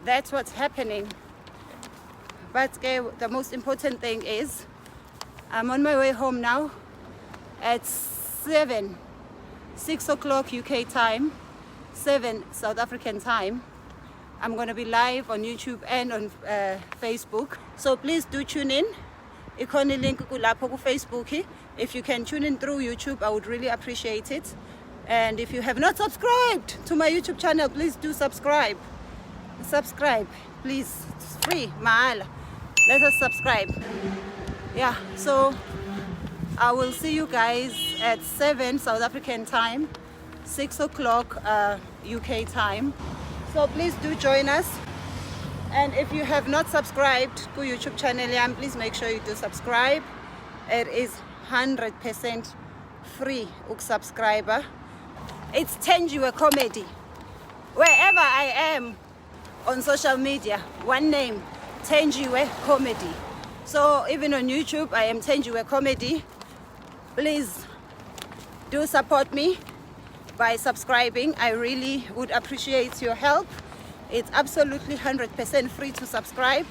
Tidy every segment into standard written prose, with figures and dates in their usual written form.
that's what's happening. But the most important thing is I'm on my way home now at 6 o'clock UK time, 7 South African time. I'm going to be live on YouTube and on Facebook. So please do tune in. Ikoni link kulapho ku Facebook. If you can tune in through YouTube, I would really appreciate it. And if you have not subscribed to my YouTube channel, please do subscribe. Subscribe, please. It's free, mahala. Let us subscribe. Yeah, so I will see you guys at 7 South African time, 6 o'clock UK time. So please do join us. And if you have not subscribed to YouTube channel, please make sure you do subscribe. It is 100% free subscriber. It's Thenjiwe Comedy. Wherever I am on social media, one name, Thenjiwe Comedy. So even on YouTube, I am Thenjiwe Comedy. Please do support me by subscribing. I really would appreciate your help. It's absolutely 100% free to subscribe.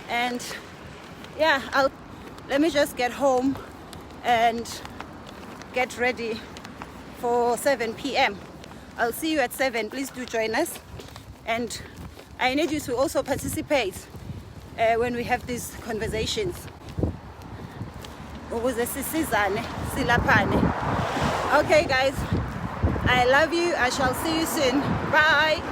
And yeah, let me just get home and get ready for 7 p.m. I'll see you at 7. Please do join us. And I need you to also participate when we have these conversations. Okay guys, I love you. I shall see you soon. Bye.